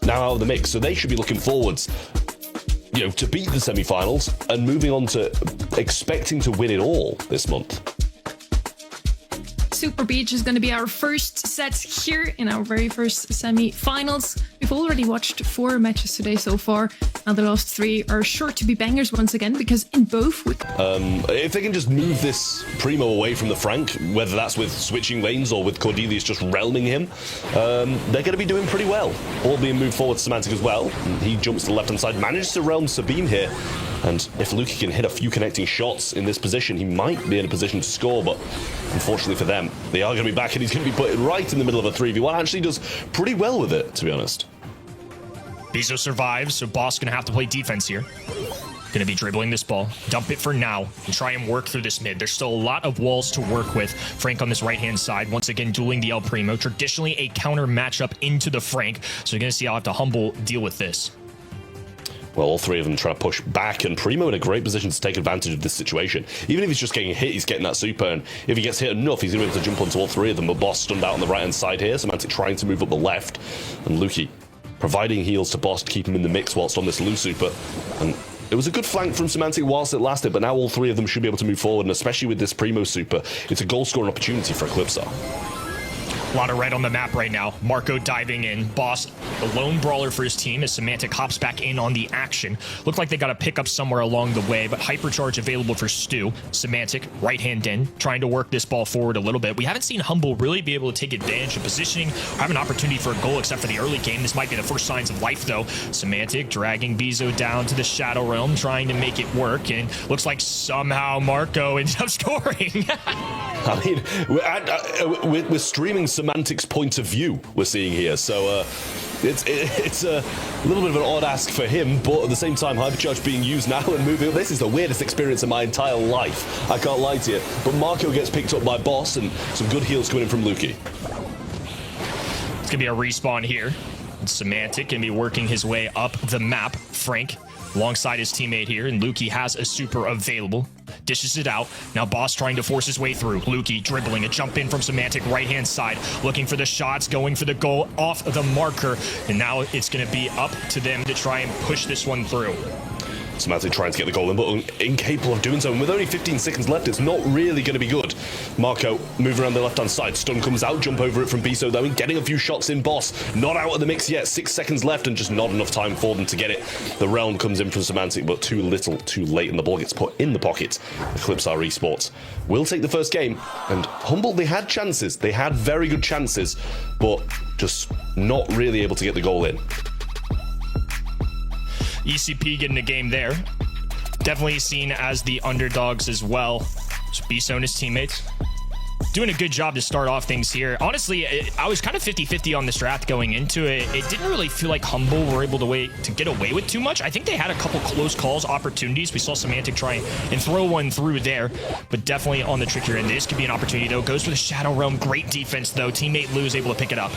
now out of the mix, so they should be looking forwards, you know, to beat the semi-finals and moving on to expecting to win it all this month. Super Beach is going to be our first set here in our very first semi-finals. We've already watched 4 matches today so far, and the last 3 are sure to be bangers once again, because in both... if they can just move this Primo away from the Frank, whether that's with switching lanes or with Cordelius just realming him, they're going to be doing pretty well. All being moved forward, Semantic as well. He jumps to the left-hand side, manages to realm Sabine here, and if Luki can hit a few connecting shots in this position, he might be in a position to score, but unfortunately for them, they are going to be back, and he's going to be put right in the middle of a 3v1. Actually does pretty well with it, to be honest. Bizo survives, so Boss going to have to play defense here. Going to be dribbling this ball. Dump it for now and try and work through this mid. There's still a lot of walls to work with. Frank on this right-hand side, once again dueling the El Primo. Traditionally a counter matchup into the Frank, so you're going to see how have to Hmble deal with this. Well, all 3 of them try to push back, and Primo in a great position to take advantage of this situation. Even if he's just getting hit, he's getting that super, and if he gets hit enough, he's going to be able to jump onto all 3 of them. But Boss stunned out on the right-hand side here, Semantic trying to move up the left, and Luki providing heals to Boss to keep him in the mix whilst on this Lu super. And it was a good flank from Semantic whilst it lasted, but now all 3 of them should be able to move forward, and especially with this Primo super, it's a goal-scoring opportunity for Eclipsar. A lot of red on the map right now. Marco diving in. Boss, the lone brawler for his team, as Semantic hops back in on the action. Looked like they got a pickup somewhere along the way, but Hypercharge available for Stu. Semantic, right hand in, trying to work this ball forward a little bit. We haven't seen Hmble really be able to take advantage of positioning or have an opportunity for a goal except for the early game. This might be the first signs of life, though. Semantic dragging Bizo down to the Shadow Realm, trying to make it work, and looks like somehow Marco ends up scoring. I mean, we're streaming Semantic's point of view we're seeing here, so it's a little bit of an odd ask for him, but at the same time, Hypercharge being used now and moving up. This is the weirdest experience of my entire life, I can't lie to you. But Marco gets picked up by Boss, and some good heals coming in from Luki. It's gonna be a respawn here. And Semantic gonna be working his way up the map. Frank alongside his teammate here, and Luki has a super available. Dishes it out. Now Boss trying to force his way through. Luki dribbling a jump in from Semantic right-hand side, looking for the shots, going for the goal off the marker, and now it's going to be up to them to try and push this one through. Semantic trying to get the goal in, but incapable of doing so. And with only 15 seconds left, it's not really going to be good. Marco moving around the left-hand side. Stun comes out, jump over it from Bizo, though, and getting a few shots in. Boss not out of the mix yet. 6 seconds left, and just not enough time for them to get it. The realm comes in from Semantic, but too little, too late, and the ball gets put in the pocket. Eclipsar Esports will take the first game, and Hmble, they had chances. They had very good chances, but just not really able to get the goal in. ECP getting a game there. Definitely seen as the underdogs as well. So Bizo and his teammates doing a good job to start off things here. Honestly, I was kind of 50-50 on this draft going into it. It didn't really feel like Hmble were able to get away with too much. I think they had a couple close calls, opportunities. We saw Semantic try and throw one through there, but definitely on the trickier end. This could be an opportunity, though. Goes for the Shadow Realm. Great defense, though. Teammate Lou is able to pick it up.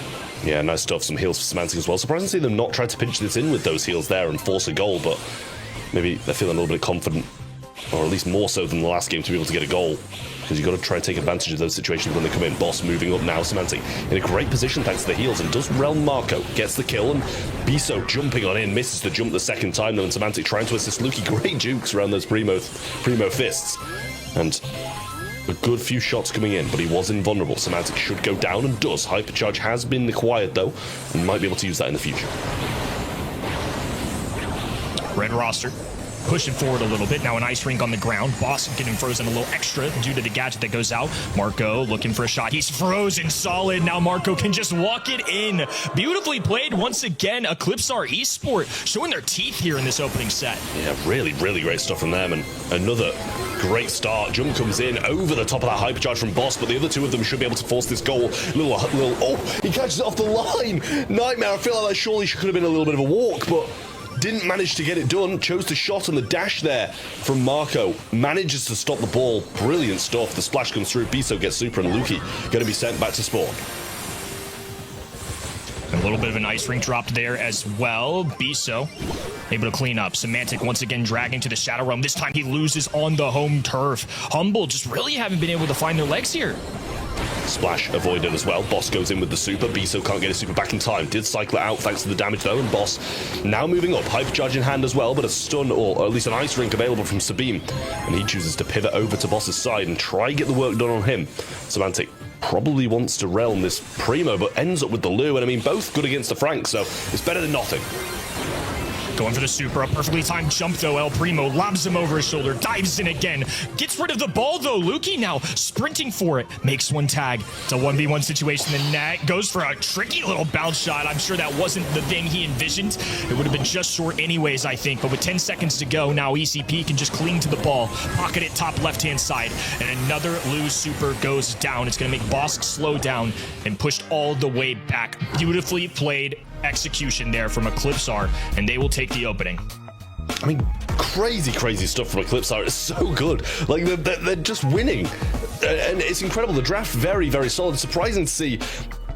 Yeah, nice stuff. Some heals for Semantic as well. Surprising to see them not try to pinch this in with those heals there and force a goal, but maybe they're feeling a little bit confident, or at least more so than the last game, to be able to get a goal. Because you've got to try and take advantage of those situations when they come in. Boss moving up now, Semantic in a great position thanks to the heals, and does realm Marco, gets the kill, and Bizo jumping on in, misses the jump the second time though, and Semantic trying to assist Luki. Great jukes around those Primo fists, and a good few shots coming in, but he was invulnerable. Semantic should go down, and does. Hypercharge has been acquired though, and might be able to use that in the future. Red roster pushing forward a little bit. Now an ice rink on the ground. Boss getting frozen a little extra due to the gadget that goes out. Marco looking for a shot. He's frozen solid. Now Marco can just walk it in. Beautifully played once again. Eclipsar Esports showing their teeth here in this opening set. Yeah, really, really great stuff from them. And another great start. Jump comes in over the top of that hypercharge from Boss, but the other 2 of them should be able to force this goal. Oh, he catches it off the line. Nightmare. I feel like that surely could have been a little bit of a walk, but didn't manage to get it done. Chose to shot on the dash there from Marco. Manages to stop the ball. Brilliant stuff. The splash comes through. Bizo gets super, and Luki going to be sent back to spawn. A little bit of an ice rink dropped there as well. Bizo able to clean up. Semantic once again dragging to the Shadow Realm. This time he loses on the home turf. Hmble just really haven't been able to find their legs here. Splash avoided as well. Boss goes in with the super. Biso can't get his super back in time. Did cycle it out thanks to the damage though, and Boss now moving up. Hypercharge in hand as well, but a stun or at least an ice rink available from Sabine. And he chooses to pivot over to Boss's side and try get the work done on him. Semantic probably wants to realm this Primo, but ends up with the Lu, and I mean, both good against the Frank, so it's better than nothing. Going for the super, a perfectly timed jump though. El Primo lobs him over his shoulder, dives in again, gets rid of the ball though. Lukey now sprinting for it, makes one tag. It's a 1v1 situation. The net goes for a tricky little bounce shot. I'm sure that wasn't the thing he envisioned. It would have been just short anyways, I think. But with 10 seconds to go, now ECP can just cling to the ball, pocket it top left-hand side, and another Lu super goes down. It's going to make Boss slow down and pushed all the way back. Beautifully played execution there from Eclipsar, and they will take the opening. I mean, crazy stuff from Eclipsar. It's so good. Like, they're just winning. And it's incredible. The draft, very solid. Surprising to see,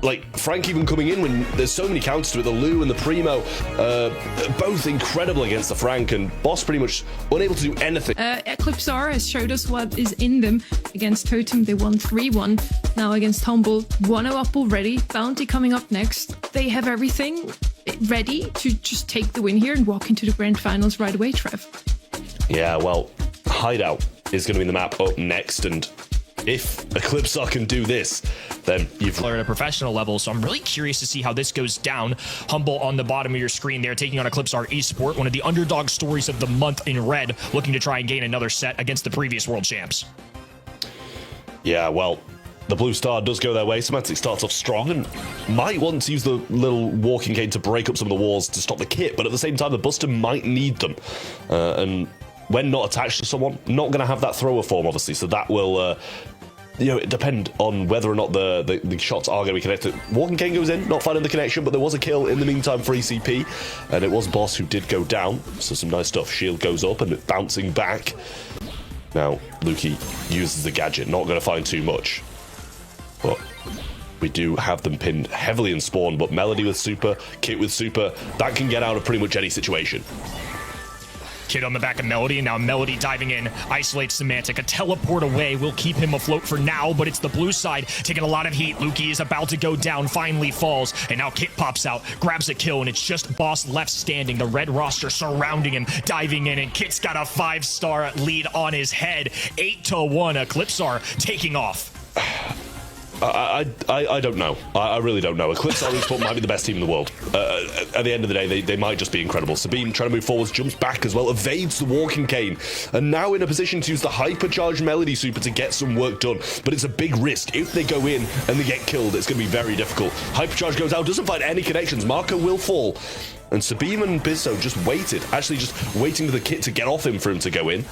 like, Frank even coming in when there's so many counters to it. The Lu and the Primo, both incredible against the Frank, and Boss pretty much unable to do anything. Eclipsar has showed us what is in them. Against Totem, they won 3-1. Now against Hmble, 1-0 up already. Bounty coming up next. They have everything ready to just take the win here and walk into the grand finals right away, Trev. Yeah, well, Hideout is going to be the map up next, and if Eclipsar can do this, then you've at a professional level, so I'm really curious to see how this goes down. Hmble on the bottom of your screen there, taking on Eclipsar Esports, one of the underdog stories of the month in red, looking to try and gain another set against the previous world champs. Yeah, well, the blue star does go their way. Semantic starts off strong and might want to use the little walking cane to break up some of the walls to stop the kit, but at the same time, the Buster might need them. And when not attached to someone, not going to have that thrower form, obviously, so that will depend on whether or not the shots are going to be connected. Walking cane goes in, not finding the connection, but there was a kill in the meantime for ECP, and it was Boss who did go down, so some nice stuff. Shield goes up and it bouncing back. Now, Lukey uses the gadget, not going to find too much. But we do have them pinned heavily in spawn, but Melody with super, Kit with super, that can get out of pretty much any situation. Kid on the back of Melody, and now Melody diving in, isolates Semantic. A teleport away will keep him afloat for now, but it's the blue side taking a lot of heat. Lukey is about to go down, finally falls, and now Kit pops out, grabs a kill, and it's just Boss left standing. The red roster surrounding him, diving in, and Kit's got a 5-star lead on his head. 8-1, Eclipsar taking off. I don't know. I really don't know. Eclipsar Esports might be the best team in the world. At the end of the day, they might just be incredible. Sabine trying to move forwards, jumps back as well, evades the walking cane, and now in a position to use the hypercharged Melody super to get some work done. But it's a big risk. If they go in and they get killed, it's going to be very difficult. Hypercharge goes out, doesn't find any connections. Marco will fall. And Sabine and Biso just waited, actually just waiting for the kit to get off him for him to go in.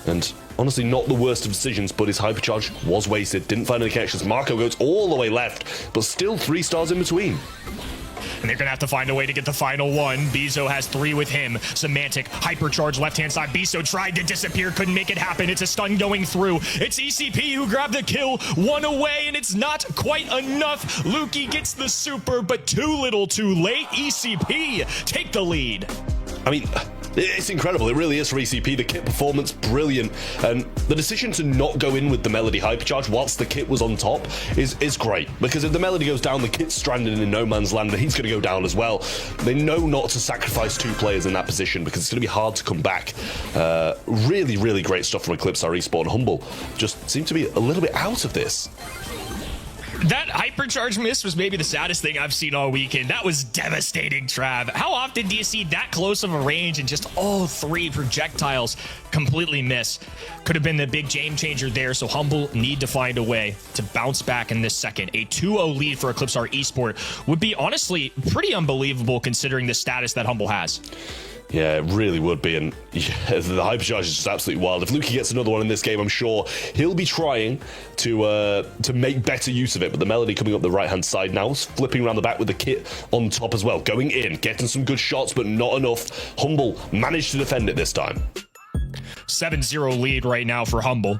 And honestly, not the worst of decisions, but his hypercharge was wasted. Didn't find any connections. Marco goes all the way left, but still 3 stars in between. And they're going to have to find a way to get the final one. Biso has 3 with him. Semantic, hypercharge left-hand side. Biso tried to disappear, couldn't make it happen. It's a stun going through. It's ECP who grabbed the kill, 1 away, and it's not quite enough. Lukey gets the super, but too little too late. ECP take the lead. I mean, it's incredible. It really is for ECP. The kit performance, brilliant. And the decision to not go in with the Melody hypercharge whilst the kit was on top is great. Because if the Melody goes down, the kit's stranded in no man's land, and he's going to go down as well. They know not to sacrifice 2 players in that position because it's going to be hard to come back. Really great stuff from Eclipsar Esports. And Hmble just seem to be a little bit out of this. That hypercharge miss was maybe the saddest thing I've seen all weekend. That was devastating, Trav. How often do you see that close of a range and just all 3 projectiles completely miss? Could have been the big game changer there, so Hmble need to find a way to bounce back in this second. A 2-0 lead for Eclipsar Esports would be honestly pretty unbelievable considering the status that Hmble has. Yeah, it really would be, and yeah, the hypercharge is just absolutely wild. If Lukey gets another one in this game, I'm sure he'll be trying to make better use of it, but the Melody coming up the right-hand side now, flipping around the back with the kit on top as well, going in, getting some good shots, but not enough. Hmble managed to defend it this time. 7-0 lead right now for Hmble.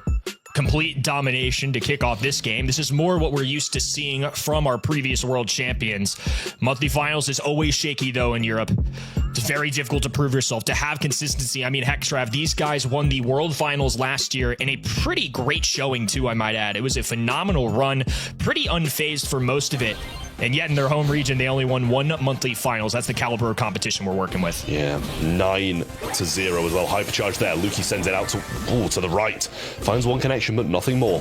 complete domination to kick off this game. This is more what we're used to seeing from our previous world champions. Monthly finals is always shaky, though, in Europe. It's very difficult to prove yourself, to have consistency. I mean, heck, Trav, these guys won the world finals last year in a pretty great showing, too, I might add. It was a phenomenal run, pretty unfazed for most of it. And yet in their home region, they only won one monthly finals. That's the caliber of competition we're working with. Yeah, 9-0 as well. Hypercharge there. Lukey sends it out to the right. Finds one connection, but nothing more.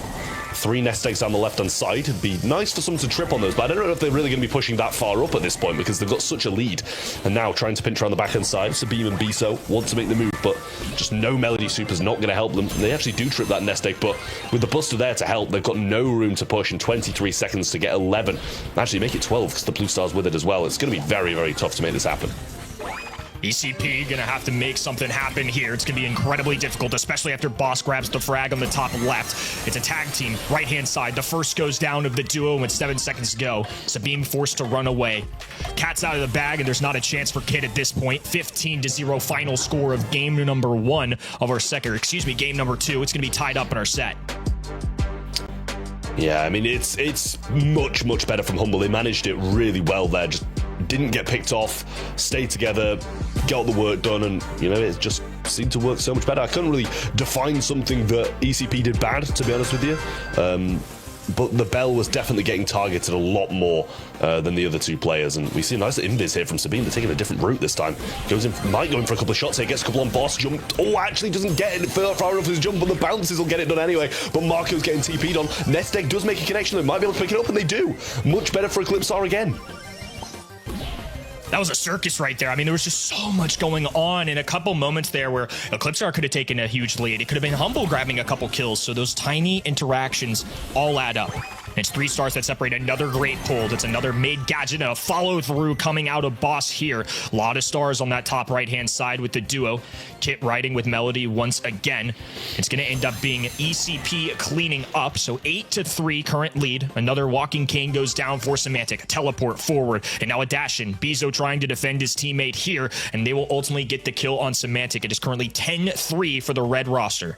3 nest eggs down the left-hand side. It'd be nice for someone to trip on those, but I don't know if they're really going to be pushing that far up at this point because they've got such a lead. And now trying to pinch around the backhand side. Sabine and Biso want to make the move, but just no Melody Super's not going to help them. They actually do trip that nest egg, but with the Buster there to help, they've got no room to push in 23 seconds to get 11. Actually, make it 12 because the Blue Star's with it as well. It's going to be very, very tough to make this happen. ECP gonna have to make something happen here. It's gonna be incredibly difficult, especially after Boss grabs the frag on the top left. It's a tag team, right-hand side. The first goes down of the duo with 7 seconds to go. Sabine forced to run away. Cat's out of the bag, and there's not a chance for Kid at this point. 15-0 final score of game number 1 of our game number 2. It's gonna be tied up in our set. Yeah, I mean, it's much, much better from Hmble. They managed it really well there. Just didn't get picked off, stayed together, got the work done, and, you know, it just seemed to work so much better. I couldn't really define something that ECP did bad, to be honest with you. But the Bell was definitely getting targeted a lot more than the other 2 players, and we see a nice invis here from Sabine. They're taking a different route this time. Might go in for a couple of shots here, gets a couple on Boss, jumped. Oh, actually doesn't get it far enough his jump, but the bounces will get it done anyway. But Marco's getting TP'd on. Nest Egg does make a connection, they might be able to pick it up, and they do. Much better for Eclipsar again. That was a circus right there. I mean, there was just so much going on in a couple moments there where Eclipsar could have taken a huge lead. It could have been Hmble grabbing a couple kills. So those tiny interactions all add up. It's 3 stars that separate. Another great pull. That's another mid gadget and a follow through coming out of Boss here. A lot of stars on that top right-hand side with the duo. Kit riding with Melody once again. It's going to end up being ECP cleaning up. So 8-3 current lead. Another Walking Cane goes down for Semantic. Teleport forward. And now a dash in. Bizo trying to defend his teammate here. And they will ultimately get the kill on Semantic. It is currently 10-3 for the red roster.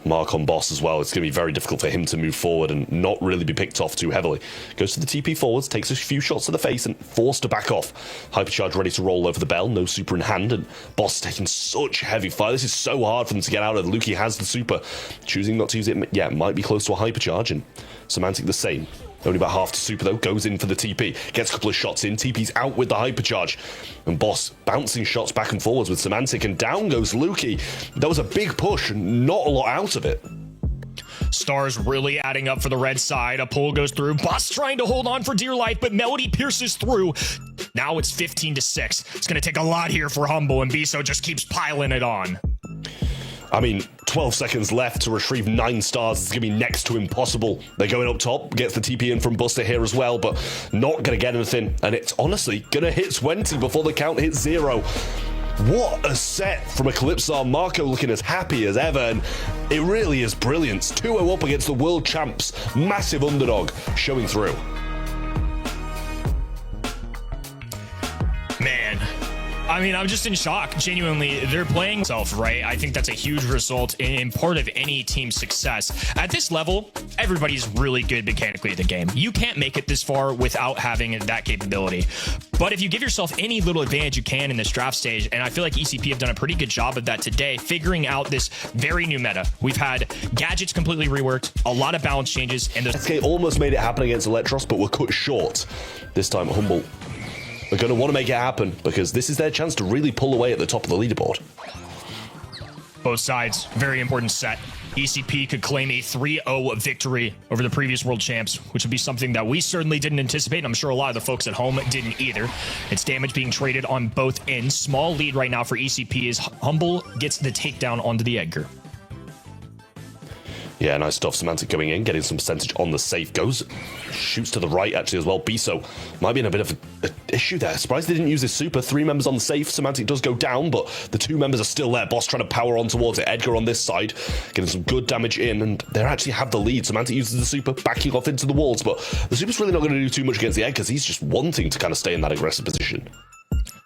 Mark on Boss as well. It's going to be very difficult for him to move forward and not really be picked off too heavily. Goes to the TP forwards, takes a few shots to the face and forced to back off. Hypercharge ready to roll over the Bell, no super in hand, and Boss taking such heavy fire. This is so hard for them to get out of. Lukey has the super, choosing not to use it. Yeah, might be close to a Hypercharge, and Semantic the same. Only about half to super though, goes in for the TP, gets a couple of shots in, TP's out with the Hypercharge, and Boss bouncing shots back and forwards with Semantic, and down goes Lukey. That was a big push, not a lot out of it. Stars really adding up for the red side. A pull goes through. Boss trying to hold on for dear life, but Melody pierces through. Now it's 15-6. It's going to take a lot here for Hmble, and Biso just keeps piling it on. I mean, 12 seconds left to retrieve 9 stars. It's going to be next to impossible. They're going up top, gets the TP in from Buster here as well, but not going to get anything. And it's honestly going to hit 20 before the count hits 0. What a set from Eclipsar. Marco looking as happy as ever, and it really is brilliant. 2-0 up against the world champs. Massive underdog showing through. Man, I mean, I'm just in shock. Genuinely, they're playing themselves right. I think that's a huge result in part of any team's success. At this level, everybody's really good mechanically at the game. You can't make it this far without having that capability. But if you give yourself any little advantage you can in this draft stage, and I feel like ECP have done a pretty good job of that today, figuring out this very new meta. We've had gadgets completely reworked, a lot of balance changes, and the SK almost made it happen against Electros, but were cut short. This time, Hmble are going to want to make it happen because this is their chance to really pull away at the top of the leaderboard. both sides, very important set. ECP could claim a 3-0 victory over the previous world champs, which would be something that we certainly didn't anticipate, and I'm sure a lot of the folks at home didn't either. It's damage being traded on both ends. Small lead right now for ECP as Hmble gets the takedown onto the Edgar. Yeah, nice stuff. Semantic going in, getting some percentage on the safe. Goes, shoots to the right actually as well. Biso might be in a bit of an issue there. Surprised they didn't use his super. 3 members on the safe. Semantic does go down, but the 2 members are still there. Boss trying to power on towards it. Edgar on this side, getting some good damage in, and they actually have the lead. Semantic uses the super, backing off into the walls, but the super's really not going to do too much against the Edgar because he's just wanting to kind of stay in that aggressive position.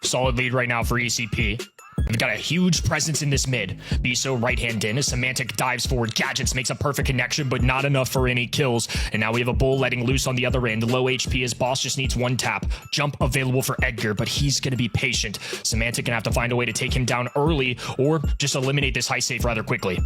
Solid lead right now for ECP. They've got a huge presence in this mid. Biso right-hand in as Semantic dives forward. Gadgets makes a perfect connection, but not enough for any kills. And now we have a Bull letting loose on the other end. Low HP as Boss just needs one tap. Jump available for Edgar, but he's going to be patient. Semantic going to have to find a way to take him down early or just eliminate this high save rather quickly.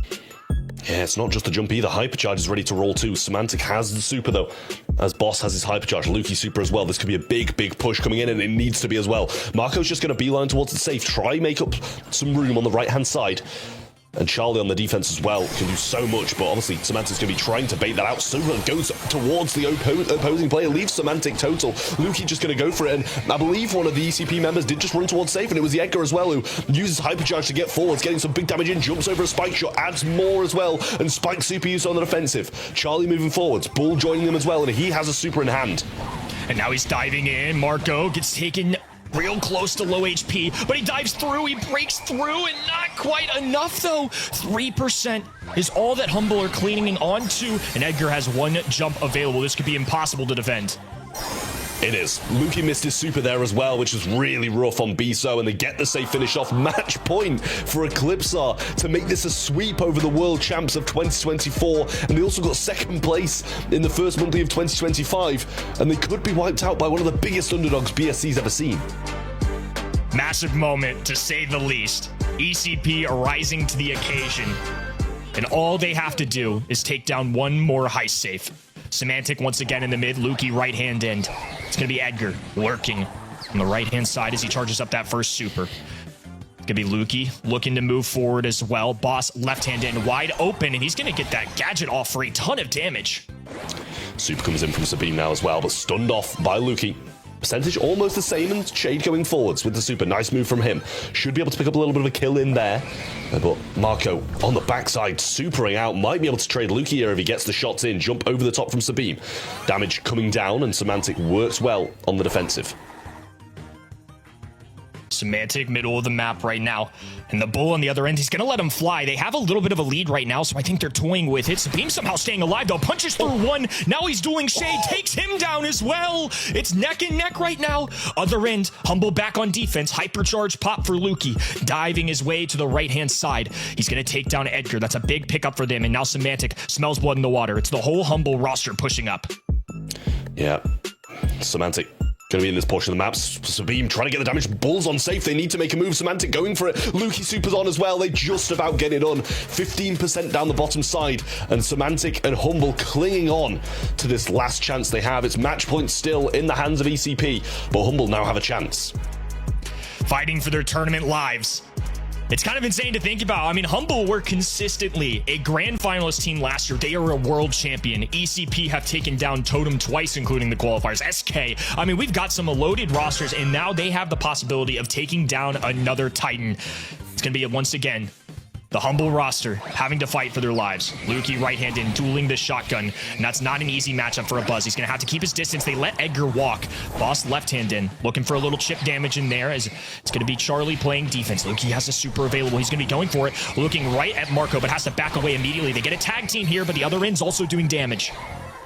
Yeah, it's not just a jump either. Hypercharge is ready to roll too. Semantic has the super though, as Boss has his Hypercharge. Lukey super as well. This could be a big push coming in, and it needs to be as well. Marco's just going to beeline towards the safe, try make up some room on the right-hand side. And Charlie on the defense as well can do so much, but obviously Semantic's going to be trying to bait that out. Super goes towards the opposing player, leaves Semantic total. Lukey just going to go for it, and I believe one of the ECP members did just run towards safe, and it was the Edgar as well who uses Hypercharge to get forwards, getting some big damage in, jumps over a Spike Shot, adds more as well, and Spike super use on the defensive. Charlie moving forwards, Bull joining them as well, and he has a super in hand. And now he's diving in. Marco gets taken real close to low HP, but he dives through, he breaks through, and not quite enough though. 3% is all that Hmble are cleaning onto, and Edgar has one jump available. This could be impossible to defend. It is. Lukey missed his super there as well, which is really rough on Biso, and they get the safe finish off. Match point for Eclipsar to make this a sweep over the world champs of 2024, and they also got second place in the first monthly of 2025, and they could be wiped out by one of the biggest underdogs BSC's ever seen. Massive moment, to say the least. ECP rising to the occasion, and all they have to do is take down one more heist safe. Semantic once again in the mid, Lukey right-hand end. It's going to be Edgar lurking on the right-hand side as he charges up that first super. It's going to be Lukey looking to move forward as well. Boss left-hand end wide open, and he's going to get that gadget off for a ton of damage. Super comes in from Sabine now as well, but stunned off by Lukey. Percentage almost the same, and Shade going forwards with the super. Nice move from him. Should be able to pick up a little bit of a kill in there. But Marco on the backside, supering out. Might be able to trade Lukey here if he gets the shots in. Jump over the top from Sabine. Damage coming down, and Semantic works well on the defensive. Semantic middle of the map right now, and the Bull on the other end, he's gonna let him fly. They have a little bit of a lead right now, so I think they're toying with it. Sabine somehow staying alive though, punches through one. Now he's dueling Shade, takes him down as well. It's neck and neck right now. Other end, Hmble back on defense. Hypercharge pop for Lukey, diving his way to the right hand side. He's gonna take down Edgar. That's a big pickup for them, and now Semantic smells blood in the water. It's the whole Hmble roster pushing up. Yeah, Semantic going to be in this portion of the map. Sabine trying to get the damage. Bulls on safe. They need to make a move. Semantic going for it. Lukey super's on as well. They just about get it on. 15% down the bottom side. And Semantic and Hmble clinging on to this last chance they have. It's match point still in the hands of ECP. But Hmble now have a chance. Fighting for their tournament lives. It's kind of insane to think about. I mean, Hmble were consistently a grand finalist team last year. They are a world champion. ECP have taken down Totem twice, including the qualifiers. SK, I mean, we've got some loaded rosters, and now they have the possibility of taking down another Titan. It's going to be, once again, the Hmble roster having to fight for their lives. Lukey right-handed dueling this shotgun, and that's not an easy matchup for a Buzz. He's going to have to keep his distance. They let Edgar walk. Boss left-hand in, looking for a little chip damage in there, as it's going to be Charlie playing defense. Lukey has a super available. He's going to be going for it, looking right at Marco, but has to back away immediately. They get a tag team here, but the other end's also doing damage.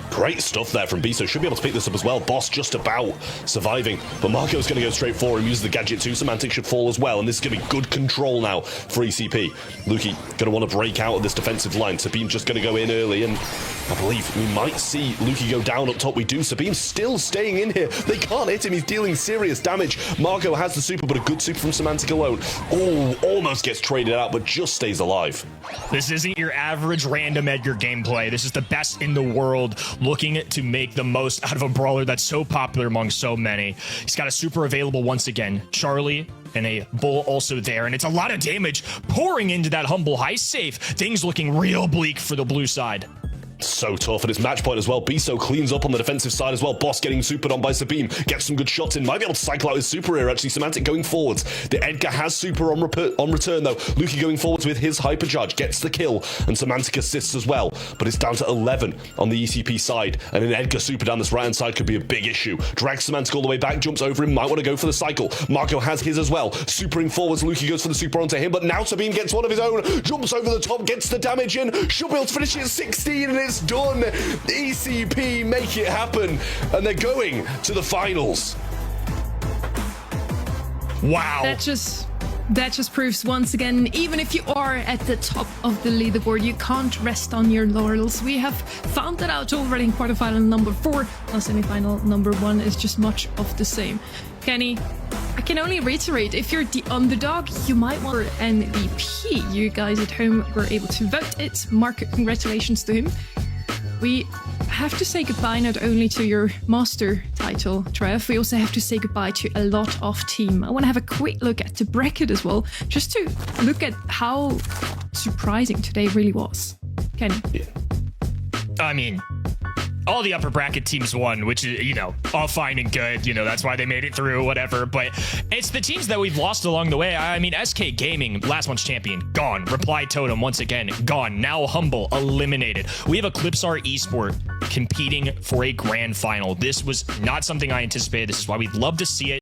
Great stuff there from Biso. Should be able to pick this up as well. Boss just about surviving, but Marco's going to go straight forward and use the gadget too. Semantic should fall as well, and this is going to be good control now for ECP. Lukey going to want to break out of this defensive line. Sabine just going to go in early, and I believe we might see Lukey go down up top. We do. Sabine still staying in here. They can't hit him. He's dealing serious damage. Marco has the super, but a good super from Semantic alone. Oh, almost gets traded out, but just stays alive. This isn't your average random Edgar gameplay. This is the best in the world, looking to make the most out of a brawler that's so popular among so many. He's got a super available once again. Charlie and a Bull also there, and it's a lot of damage pouring into that Hmble high safe. Things looking real bleak for the blue side. So tough, and it's match point as well. Biso cleans up on the defensive side as well. Boss getting supered on by Sabine. Gets some good shots in. Might be able to cycle out his super here, actually. Semantic going forwards. The Edgar has super on return, though. Lukey going forwards with his hypercharge. Gets the kill, and Semantic assists as well. But it's down to 11 on the ECP side, and an Edgar super down this right-hand side could be a big issue. Drags Semantic all the way back, jumps over him. Might want to go for the cycle. Marco has his as well. Supering forwards. Lukey goes for the super onto him, but now Sabine gets one of his own. Jumps over the top, gets the damage in. Should be able to finish it at 16, and it's done. ECP make it happen, and they're going to the finals. Wow. That just That just proves once again, even if you are at the top of the leaderboard, you can't rest on your laurels. We have found that out already in quarterfinal number 4. Now semifinal number 1 is just much of the same. Kenny, I can only reiterate, if you're the underdog, you might want an MVP. You guys at home were able to vote it. Mark, congratulations to him. We have to say goodbye not only to your master title, Trev, we also have to say goodbye to a lot of team. I want to have a quick look at the bracket as well, just to look at how surprising today really was. Kenny? Yeah. I mean, all the upper bracket teams won, which is, you know, all fine and good. You know, that's why they made it through, whatever. But it's the teams that we've lost along the way. I mean, SK Gaming, last month's champion, gone. Reply Totem, once again, gone. Now Hmble, eliminated. We have Eclipsar Esports competing for a grand final. This was not something I anticipated. This is why we'd love to see it.